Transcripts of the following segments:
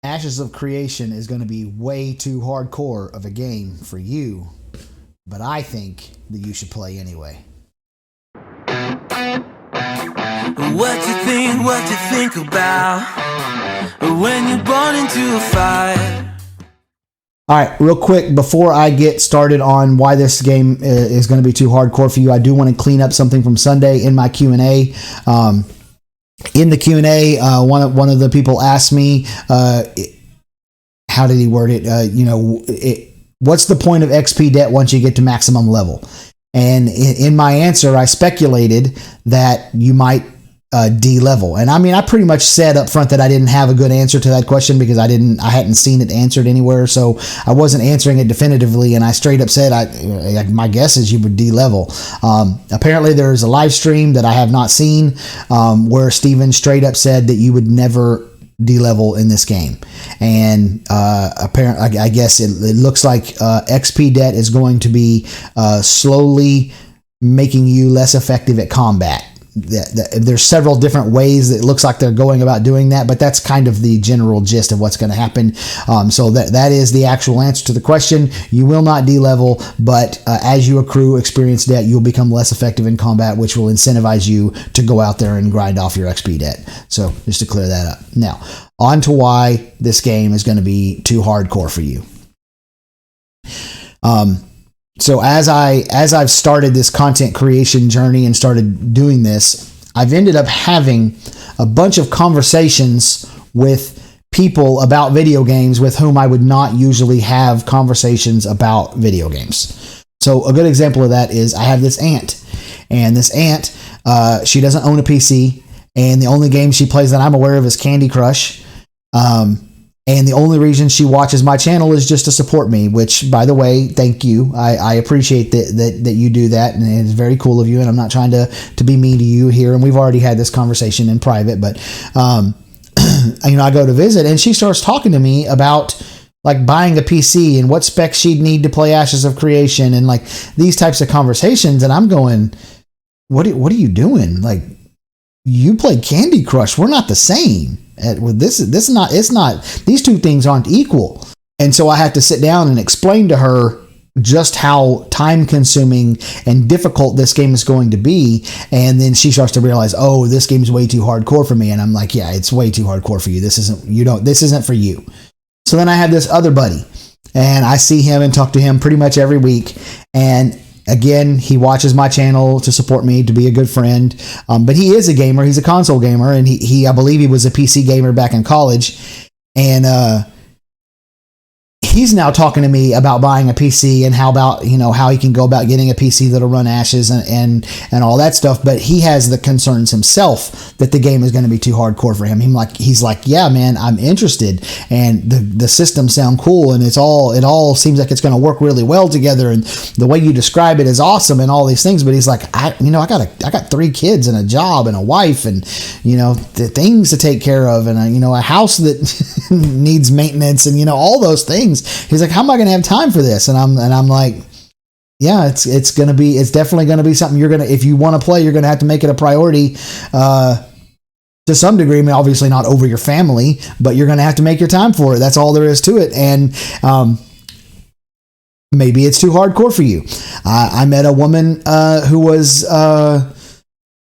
Ashes of Creation is going to be way too hardcore of a game for you, but I think that you should play anyway. What you think about when you're born into a fire? All right, real quick, before I get started on why this game is going to be too hardcore for you, I do want to clean up something from Sunday in my Q&A. In the Q&A, one of the people asked me, how did he word it? What's the point of XP debt once you get to maximum level? And in my answer, I speculated that you might D-level. And I mean, I pretty much said up front that I didn't have a good answer to that question because I hadn't seen it answered anywhere. So I wasn't answering it definitively. And I straight up said, my guess is you would D-level. Apparently there's a live stream that I have not seen where Steven straight up said that you would never D-level in this game. And apparently, I guess it looks like XP debt is going to be slowly making you less effective at combat. There's several different ways that it looks like they're going about doing that, but that's kind of the general gist of what's going to happen. So that is the actual answer to the question. You will not D-level, but as you accrue experience debt, you'll become less effective in combat, which will incentivize you to go out there and grind off your XP debt. So just to clear that up. Now, on to why this game is going to be too hardcore for you. So as I've started this content creation journey and started doing this, I've ended up having a bunch of conversations with people about video games with whom I would not usually have conversations about video games. So a good example of that is I have this aunt, and this aunt, she doesn't own a PC, and the only game she plays that I'm aware of is Candy Crush. And the only reason she watches my channel is just to support me, which, by the way, thank you. I appreciate that you do that, and it's very cool of you, and I'm not trying to be mean to you here, and we've already had this conversation in private, but, I go to visit, and she starts talking to me about, like, buying a PC and what specs she'd need to play Ashes of Creation and, like, these types of conversations, and I'm going, what are you doing? Like, you play Candy Crush. We're not the same. It's not, these two things aren't equal. And so I have to sit down and explain to her just how time consuming and difficult this game is going to be. And then she starts to realize, oh, this game's way too hardcore for me. And I'm like, yeah, it's way too hardcore for you. This isn't for you. So then I have this other buddy, and I see him and talk to him pretty much every week. And again, he watches my channel to support me, to be a good friend. But he is a gamer. He's a console gamer. And I believe he was a PC gamer back in college. And he's now talking to me about buying a PC and how he can go about getting a PC that'll run Ashes and all that stuff. But he has the concerns himself that the game is going to be too hardcore for him. He's like, yeah, man, I'm interested, and the systems sound cool, and it all seems like it's going to work really well together, and the way you describe it is awesome, and all these things. But he's like, I got 3 kids and a job and a wife, and the things to take care of, and a house that needs maintenance, and all those things. He's like, how am I going to have time for this? And I'm like, yeah, it's definitely going to be something if you want to play, you're going to have to make it a priority to some degree. I mean, obviously not over your family, but you're going to have to make your time for it. That's all there is to it. And maybe it's too hardcore for you. I met a woman who was on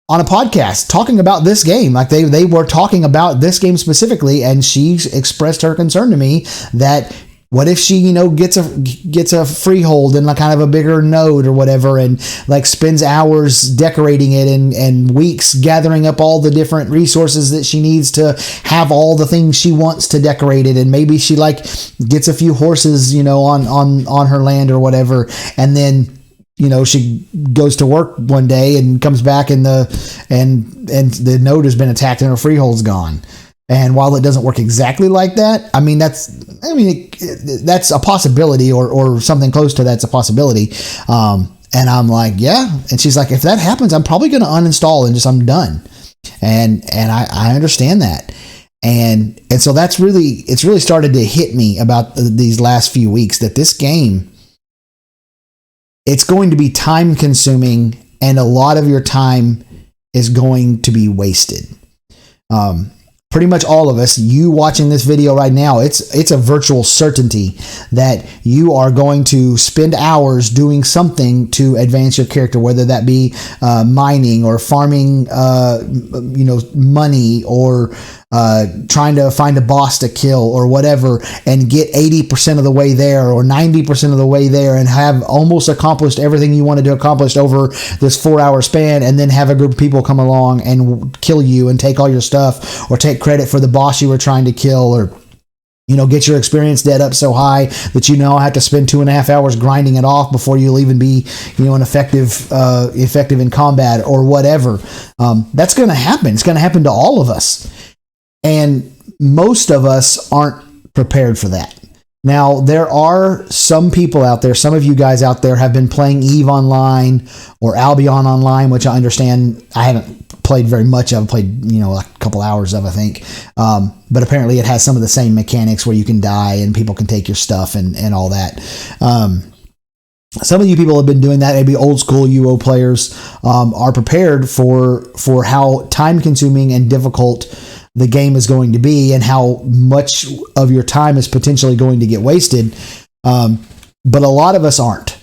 a podcast talking about this game. Like they were talking about this game specifically, and she expressed her concern to me that what if she, gets a freehold and like kind of a bigger node or whatever, and like spends hours decorating it and weeks gathering up all the different resources that she needs to have all the things she wants to decorate it, and maybe she like gets a few horses, on her land or whatever, and then she goes to work one day and comes back and the node has been attacked and her freehold's gone. And while it doesn't work exactly like that, that's a possibility, or something close to that's a possibility. And I'm like, yeah. And she's like, if that happens, I'm probably going to uninstall and I'm done. And I understand that. And so it's really started to hit me about these last few weeks that this game, it's going to be time consuming, and a lot of your time is going to be wasted. pretty much all of us, you watching this video right now, it's a virtual certainty that you are going to spend hours doing something to advance your character, whether that be mining or farming, money, or trying to find a boss to kill or whatever, and get 80% of the way there or 90% of the way there and have almost accomplished everything you wanted to accomplish over this 4-hour span, and then have a group of people come along and kill you and take all your stuff, or take credit for the boss you were trying to kill, or get your experience dead up so high that you now have to spend 2.5 hours grinding it off before you'll even be, an effective in combat or whatever. That's going to happen. It's going to happen to all of us. And most of us aren't prepared for that. Now, there are some people out there, some of you guys out there have been playing EVE Online or Albion Online, which I understand I haven't played very much of. I've played, a couple hours of, I think. But apparently it has some of the same mechanics where you can die and people can take your stuff and all that. Some of you people have been doing that. Maybe old school UO players are prepared for how time consuming and difficult the game is going to be, and how much of your time is potentially going to get wasted. But a lot of us aren't.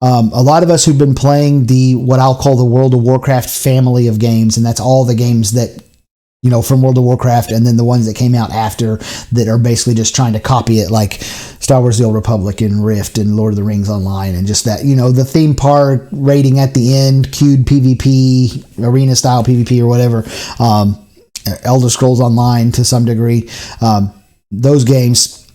A lot of us who've been playing what I'll call the World of Warcraft family of games, and that's all the games that, from World of Warcraft, and then the ones that came out after that are basically just trying to copy it, like Star Wars The Old Republic and Rift and Lord of the Rings Online, and just that, the theme park rating at the end, queued PvP, arena style PvP or whatever, Elder Scrolls Online to some degree. Those games,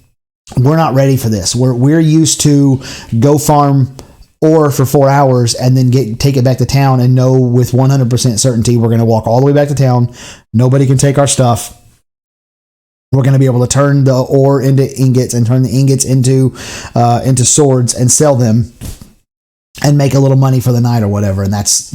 we're not ready for this. We're used to go farm ore for 4 hours and then take it back to town and know with 100% certainty we're going to walk all the way back to town. Nobody can take our stuff. We're going to be able to turn the ore into ingots and turn the ingots into swords and sell them and make a little money for the night or whatever. And that's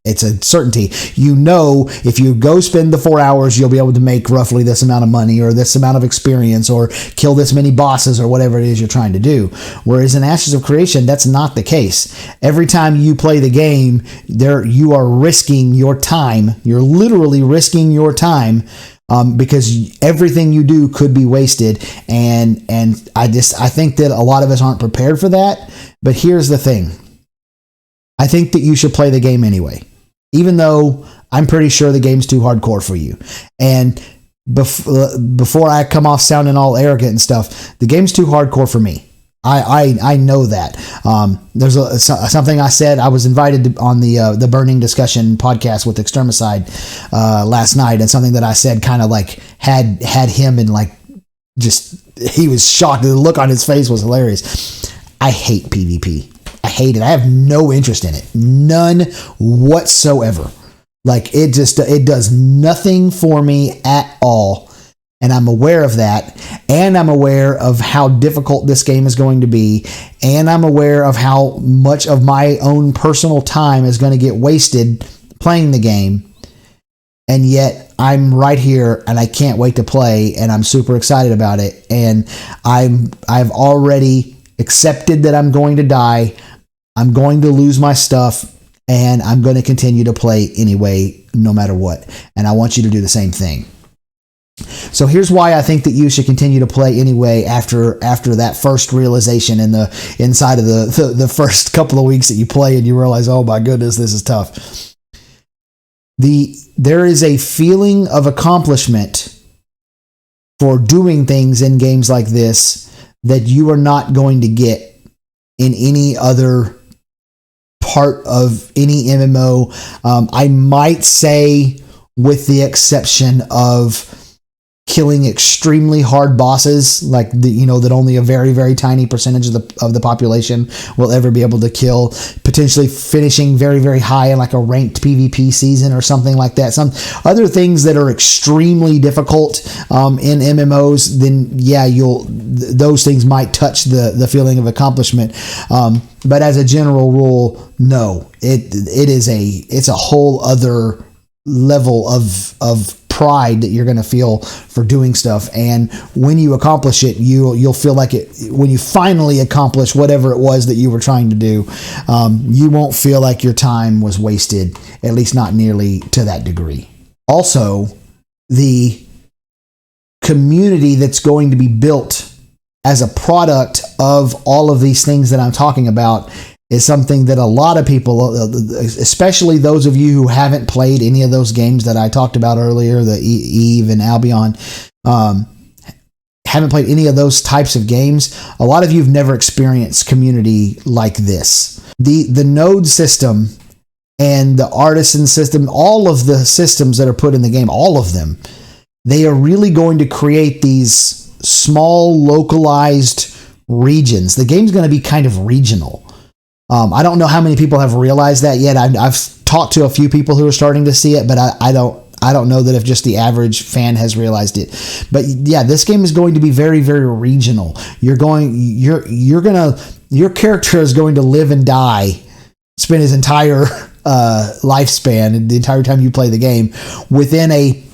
it's a certainty. If you go spend the 4 hours, you'll be able to make roughly this amount of money or this amount of experience or kill this many bosses or whatever it is you're trying to do. Whereas in Ashes of Creation, that's not the case. Every time you play the game, you are risking your time. You're literally risking your time because everything you do could be wasted. And I think that a lot of us aren't prepared for that. But here's the thing. I think that you should play the game anyway, even though I'm pretty sure the game's too hardcore for you. And before I come off sounding all arrogant and stuff, the game's too hardcore for me. I know that. There's something I said. I was invited on the Burning Discussion podcast with Extermicide last night, and something that I said kind of like had him in like just, he was shocked. The look on his face was hilarious. I hate PvP. I hate it. I have no interest in it. None whatsoever. Like it does nothing for me at all. And I'm aware of that. And I'm aware of how difficult this game is going to be. And I'm aware of how much of my own personal time is going to get wasted playing the game. And yet I'm right here and I can't wait to play, and I'm super excited about it. And I've already accepted that I'm going to die. I'm going to lose my stuff, and I'm going to continue to play anyway, no matter what. And I want you to do the same thing. So here's why I think that you should continue to play anyway after that first realization inside of the first couple of weeks that you play and you realize, oh my goodness, this is tough. There is a feeling of accomplishment for doing things in games like this that you are not going to get in any other part of any MMO. I might say, with the exception of killing extremely hard bosses, like that only a very, very tiny percentage of the population will ever be able to kill, potentially finishing very, very high in like a ranked PvP season or something like that. Some other things that are extremely difficult in MMOs, then yeah, those things might touch the feeling of accomplishment. But as a general rule, no, it's a whole other level of pride that you're going to feel for doing stuff. And when you accomplish it, you'll feel like it when you finally accomplish whatever it was that you were trying to do. You won't feel like your time was wasted, at least not nearly to that degree. Also, the community that's going to be built as a product of all of these things that I'm talking about is something that a lot of people, especially those of you who haven't played any of those games that I talked about earlier, the Eve and Albion, haven't played any of those types of games, a lot of you have never experienced community like this. The node system and the artisan system, all of the systems that are put in the game, all of them, they are really going to create these small localized regions. The game's going to be kind of regional. I don't know how many people have realized that yet. I've talked to a few people who are starting to see it, but I don't know that if just the average fan has realized it. But yeah, this game is going to be very, very regional. Your character is going to live and die, spend his entire lifespan, the entire time you play the game, within a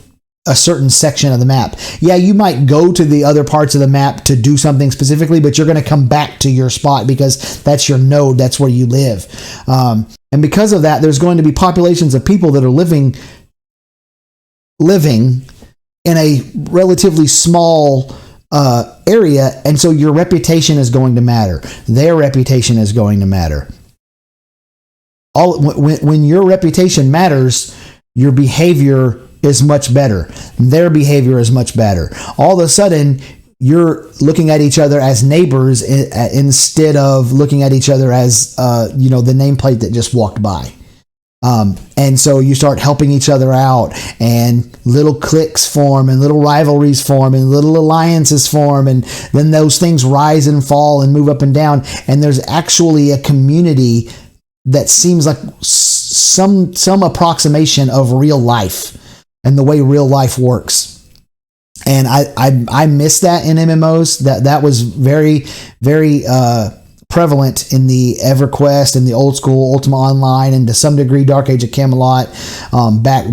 certain section of the map. Yeah, you might go to the other parts of the map to do something specifically, but you're going to come back to your spot because that's your node, that's where you live. And because of that, there's going to be populations of people that are living in a relatively small area, and so your reputation is going to matter. Their reputation is going to matter. When your reputation matters, your behavior is much better. Their behavior is much better. All of a sudden, you're looking at each other as neighbors instead of looking at each other as the nameplate that just walked by. And so you start helping each other out, and little cliques form, and little rivalries form, and little alliances form, and then those things rise and fall and move up and down. And there's actually a community that seems like some approximation of real life and the way real life works. And I miss that in MMOs. That was very, very prevalent in the EverQuest and the old school Ultima Online, and to some degree Dark Age of Camelot.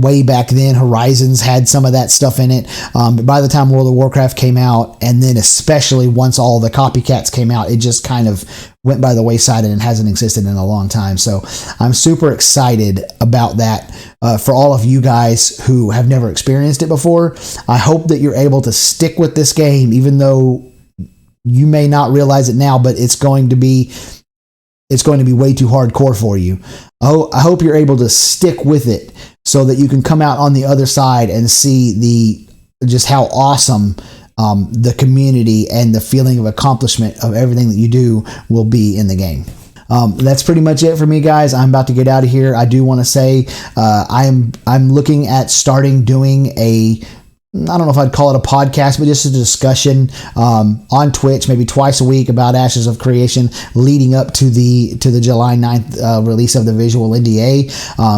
Way back then, Horizons had some of that stuff in it. But by the time World of Warcraft came out, and then especially once all the copycats came out, it just kind of went by the wayside, and it hasn't existed in a long time. So I'm super excited about that for all of you guys who have never experienced it before. I hope that you're able to stick with this game, even though you may not realize it now, but it's going to be way too hardcore for you. I hope you're able to stick with it so that you can come out on the other side and see just how awesome the community and the feeling of accomplishment of everything that you do will be in the game. That's pretty much it for me, guys. I'm about to get out of here. I do want to say I'm looking at starting doing I don't know if I'd call it a podcast, but just a discussion on Twitch, maybe twice a week, about Ashes of Creation, leading up to the July 9th release of the visual NDA.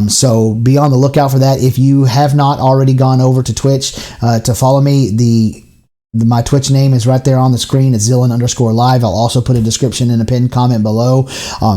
So be on the lookout for that. If you have not already gone over to Twitch to follow me, my Twitch name is right there on the screen. It's Zillan_live. I'll also put a description and a pinned comment below.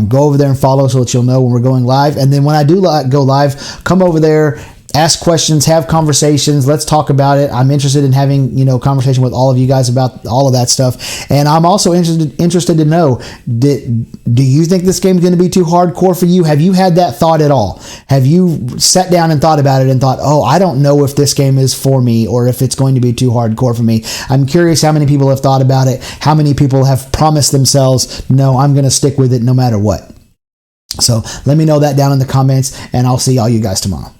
Go over there and follow so that you'll know when we're going live. And then when I do go live, come over there, ask questions, have conversations. Let's talk about it. I'm interested in having, conversation with all of you guys about all of that stuff. And I'm also interested to know, do you think this game is going to be too hardcore for you? Have you had that thought at all? Have you sat down and thought about it and thought, oh, I don't know if this game is for me or if it's going to be too hardcore for me? I'm curious how many people have thought about it, how many people have promised themselves, no, I'm going to stick with it no matter what. So let me know that down in the comments, and I'll see all you guys tomorrow.